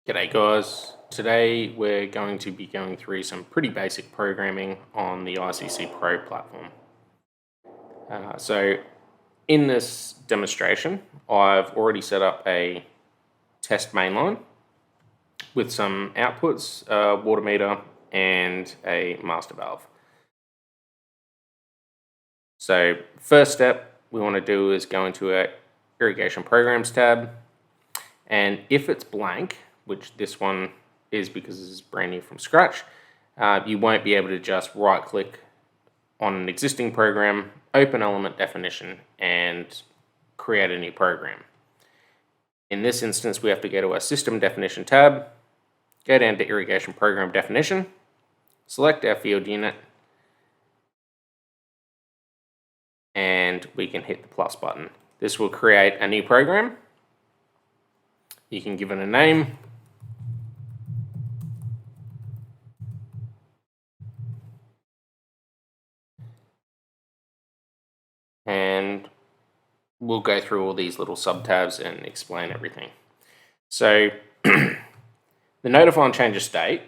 G'day guys, today we're going to be going through some pretty basic programming on the ICC Pro platform. So in this demonstration, I've already set up a test mainline with some outputs, a water meter and a master valve. So first step we want to do is go into a Irrigation Programs tab, and if it's blank, which this one is because this is brand new from scratch, you won't be able to just right click on an existing program, open element definition and create a new program. In this instance we have to go to our system definition tab, go down to irrigation program definition, select our field unit and we can hit the plus button. This will create a new program. You can give it a name. And we'll go through all these little sub-tabs and explain everything. So the notify and change of state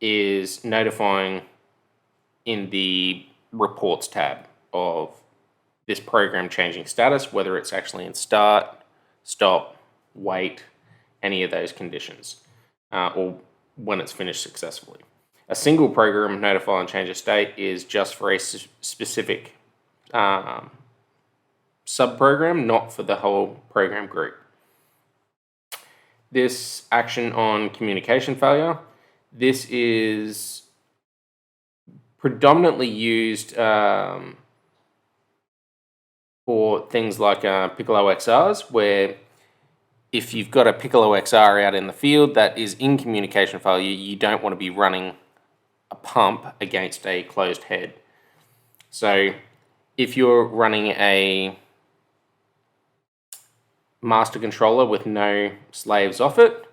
is notifying in the reports tab of this program changing status, whether it's actually in start, stop, wait, any of those conditions, or when it's finished successfully. A single program notify and change of state is just for a specific subprogram, not for the whole program group. This action on communication failure, this is predominantly used for things like Piccolo XRs, where if you've got a Piccolo XR out in the field that is in communication failure, you don't want to be running a pump against a closed head. So if you're running a master controller with no slaves off it,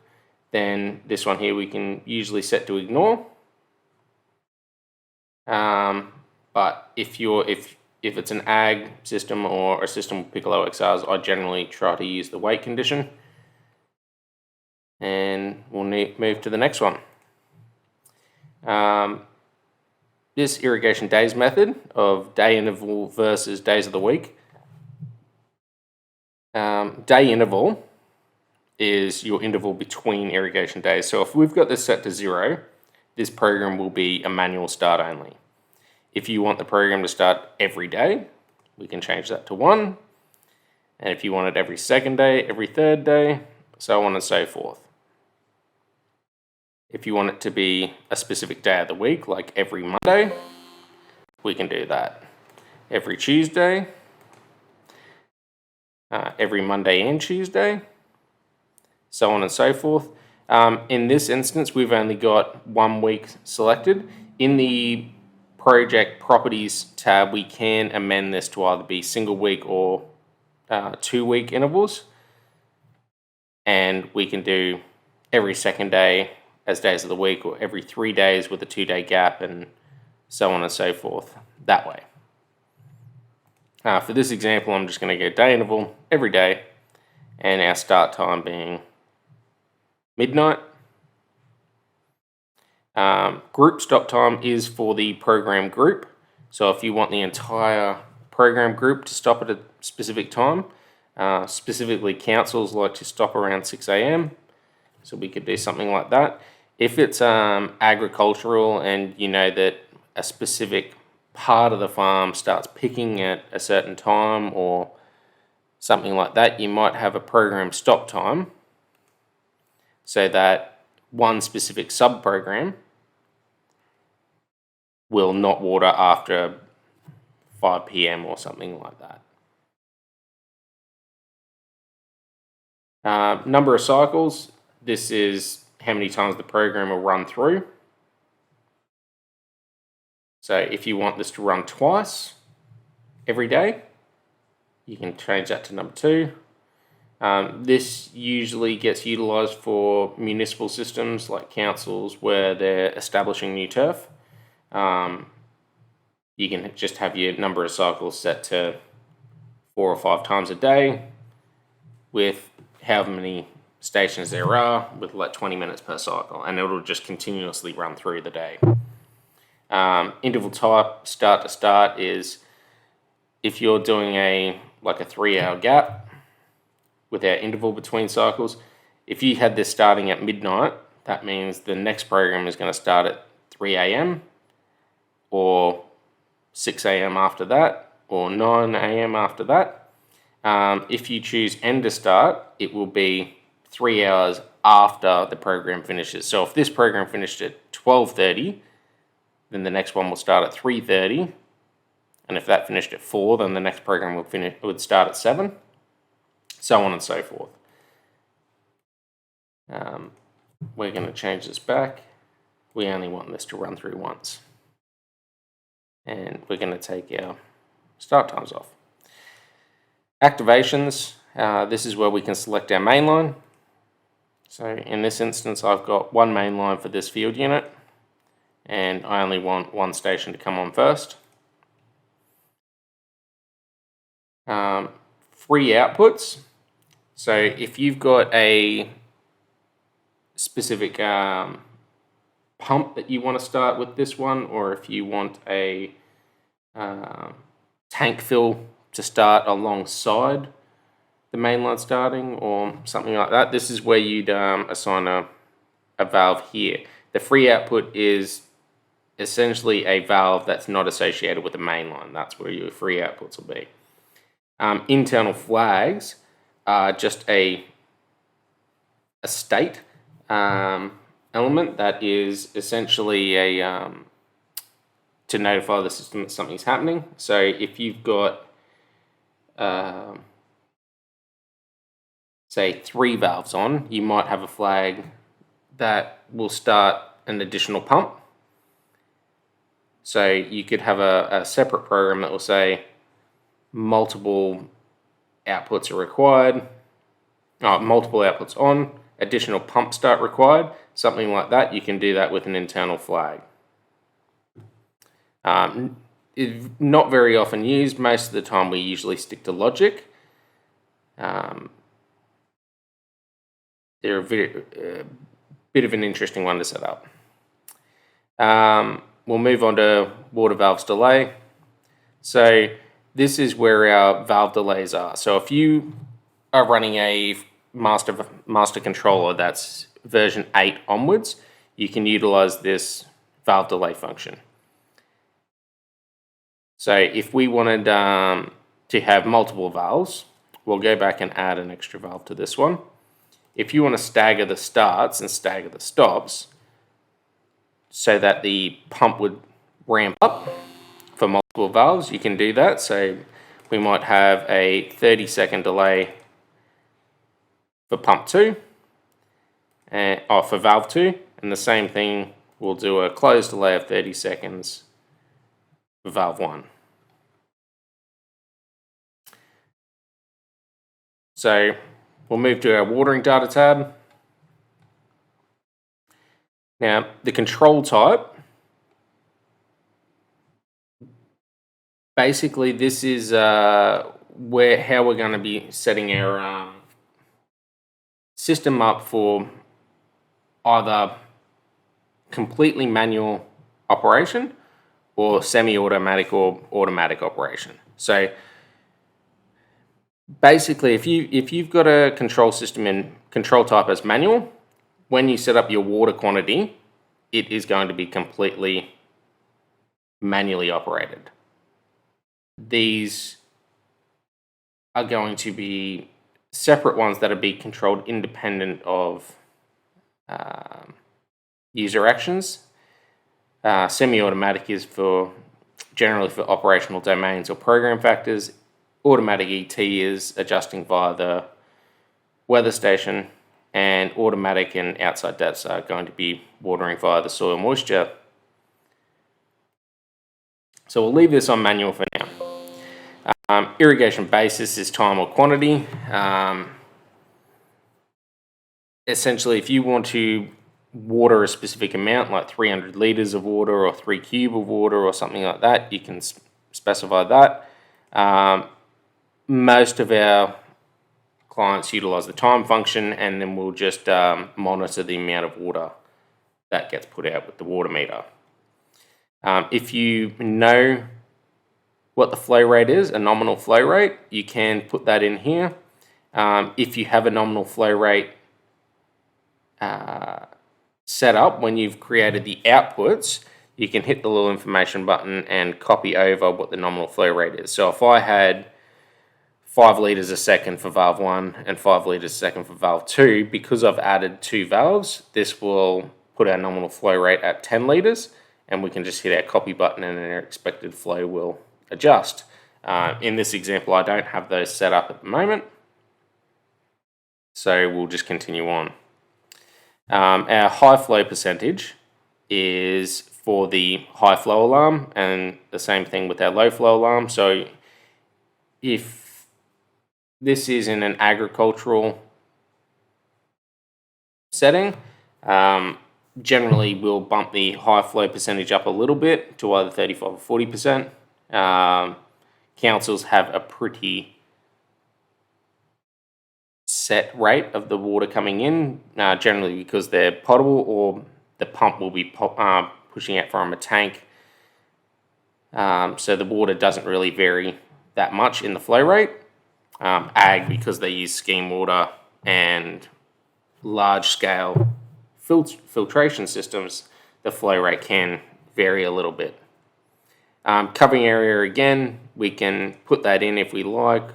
then this one here we can usually set to ignore. But if it's an ag system or a system with Piccolo XRs, I generally try to use the wait condition. And we'll move to the next one. This irrigation days method of day interval versus days of the week. Day interval is your interval between irrigation days. So if we've got this set to 0, this program will be a manual start only. If you want the program to start every day, we can change that to 1. And if you want it every second day, every third day, so on and so forth. If you want it to be a specific day of the week, like every Monday, we can do that. Every Tuesday, every Monday and Tuesday, so on and so forth. In this instance, we've only got 1 week selected. In the project properties tab, we can amend this to either be single week or 2 week intervals. And we can do every second day as days of the week, or every 3 days with a 2-day gap, and so on and so forth that way. For this example, I'm just going to go day interval every day, and our start time being midnight. Group stop time is for the program group. So if you want the entire program group to stop at a specific time, specifically councils like to stop around 6 AM. So we could do something like that. If it's agricultural and you know that a specific part of the farm starts picking at a certain time or something like that, you might have a program stop time so that one specific sub-program will not water after 5 PM or something like that. Number of cycles, this is how many times the program will run through. So if you want this to run twice every day, you can change that to number 2. This usually gets utilized for municipal systems like councils where they're establishing new turf. You can just have your number of cycles set to 4 or 5 times a day with however many stations there are, with like 20 minutes per cycle, and it'll just continuously run through the day. Interval type, start to start, is if you're doing a 3-hour gap without interval between cycles. If you had this starting at midnight, that means the next program is going to start at 3 a.m. or 6 a.m. after that, or 9 a.m. after that. If you choose end to start, it will be 3 hours after the program finishes. So if this program finished at 12:30, then the next one will start at 3:30. And if that finished at 4, then the next program would start at 7, so on and so forth. We're going to change this back. We only want this to run through once. And we're going to take our start times off. Activations, this is where we can select our mainline. So in this instance, I've got one mainline for this field unit, and I only want one station to come on first. Free outputs. So if you've got a specific pump that you want to start with this one, or if you want a tank fill to start alongside the mainline starting or something like that, this is where you'd assign a valve here. The free output is essentially a valve that's not associated with the mainline. That's where your free outputs will be. Internal flags are just a state element that is essentially to notify the system that something's happening. So if you've got say 3 valves on, you might have a flag that will start an additional pump. So you could have a separate program that will say multiple outputs are required, multiple outputs on, additional pump start required, something like that. You can do that with an internal flag. It's not very often used. Most of the time we usually stick to logic. They're a bit of an interesting one to set up. We'll move on to water valves delay. So this is where our valve delays are. So if you are running a master controller that's version 8 onwards, you can utilize this valve delay function. So if we wanted to have multiple valves, we'll go back and add an extra valve to this one. If you want to stagger the starts and stagger the stops so that the pump would ramp up for multiple valves, you can do that. So we might have a 30-second delay for pump 2, and for valve 2, and the same thing, we'll do a closed delay of 30 seconds for valve 1. So we'll move to our watering data tab. Now the control type, basically this is how we're going to be setting our system up for either completely manual operation or semi-automatic or automatic operation. So basically, if you've got a control system in control type as manual, when you set up your water quantity, it is going to be completely manually operated. These are going to be separate ones that are be controlled independent of user actions. Semi-automatic is generally for operational domains or program factors. Automatic ET is adjusting via the weather station, and automatic and outside depths are going to be watering via the soil moisture. So we'll leave this on manual for now. Irrigation basis is time or quantity. Essentially, if you want to water a specific amount, like 300 litres of water or 3 cube of water or something like that, you can specify that. Most of our clients utilize the time function, and then we'll just monitor the amount of water that gets put out with the water meter. If you know what the flow rate is, a nominal flow rate, you can put that in here. If you have a nominal flow rate set up when you've created the outputs, you can hit the little information button and copy over what the nominal flow rate is. So if I had 5 litres a second for valve 1 and 5 litres a second for valve 2, because I've added 2 valves, this will put our nominal flow rate at 10 litres, and we can just hit our copy button and our expected flow will adjust. In this example, I don't have those set up at the moment, so we'll just continue on. Our high flow percentage is for the high flow alarm, and the same thing with our low flow alarm. So if this is in an agricultural setting, generally we'll bump the high flow percentage up a little bit to either 35 or 40%. Councils have a pretty set rate of the water coming in, generally because they're potable, or the pump will be pushing out from a tank. So the water doesn't really vary that much in the flow rate. Ag, because they use scheme water and large scale filtration systems, the flow rate can vary a little bit. Covering area, again, we can put that in if we like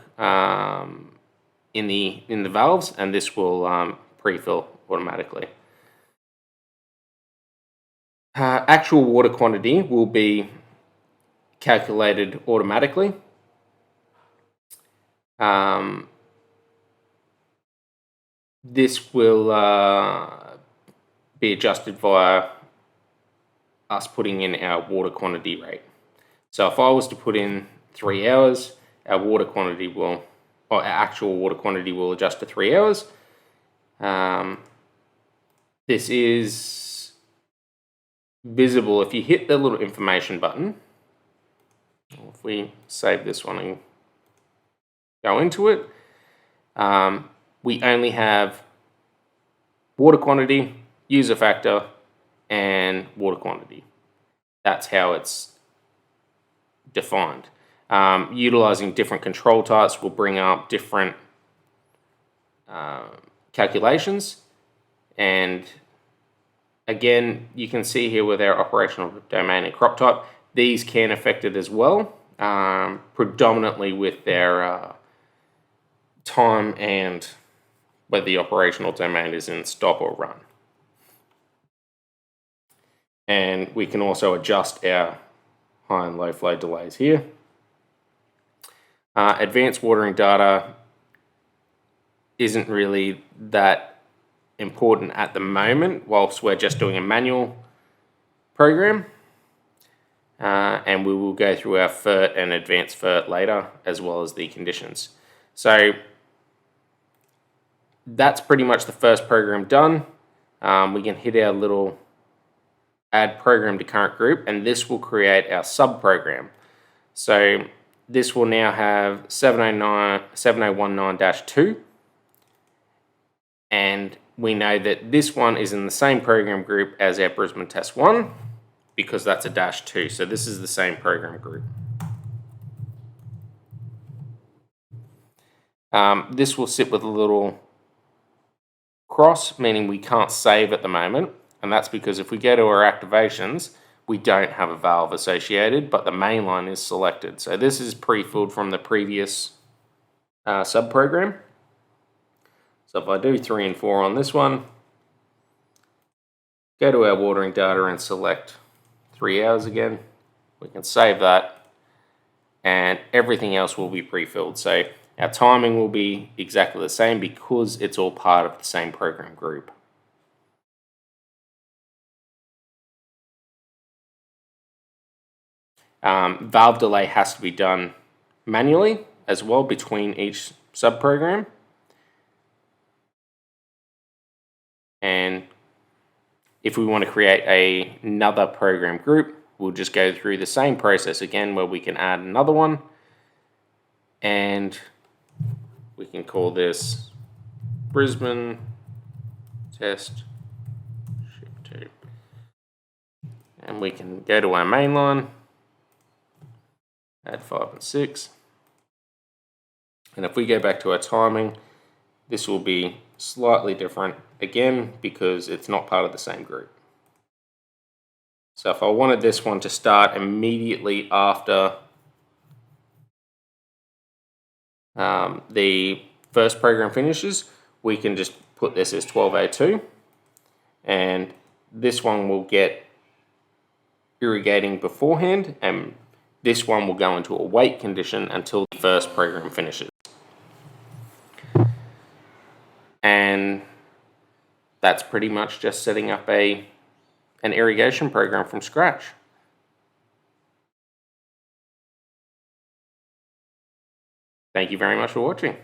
in the valves, and this will pre-fill automatically. Actual water quantity will be calculated automatically. This will be adjusted via us putting in our water quantity rate. So if I was to put in 3 hours, our water quantity will, or our actual water quantity will adjust to 3 hours. This is visible if you hit the little information button. If we save this one and go into it, we only have water quantity, user factor, and water quantity. That's how it's defined. Utilizing different control types will bring up different calculations, and again, you can see here with our operational domain and crop type, these can affect it as well, predominantly with their time and whether the operational domain is in stop or run. And we can also adjust our high and low flow delays here. Advanced watering data isn't really that important at the moment whilst we're just doing a manual program, and we will go through our FERT and advanced FERT later, as well as the conditions. So that's pretty much the first program done. We can hit our little add program to current group, and this will create our sub program. So this will now have 7019-2, and we know that this one is in the same program group as our Brisbane Test 1 because that's a -2, so this is the same program group. This will sit with a little cross, meaning we can't save at the moment, and that's because if we go to our activations, we don't have a valve associated, but the main line is selected. So this is pre-filled from the previous sub-program. So if I do 3 and 4 on this one, go to our watering data and select 3 hours again, we can save that, and everything else will be pre-filled. So our timing will be exactly the same because it's all part of the same program group. Valve delay has to be done manually as well between each sub-program. And if we want to create another program group, we'll just go through the same process again where we can add another one. And We can call this Brisbane test ship to. And we can go to our main line, add 5 and 6. And if we go back to our timing, this will be slightly different again because it's not part of the same group. So if I wanted this one to start immediately after the first program finishes, we can just put this as 1202, and this one will get irrigating beforehand, and this one will go into a wait condition until the first program finishes. And that's pretty much just setting up an irrigation program from scratch. Thank you very much for watching.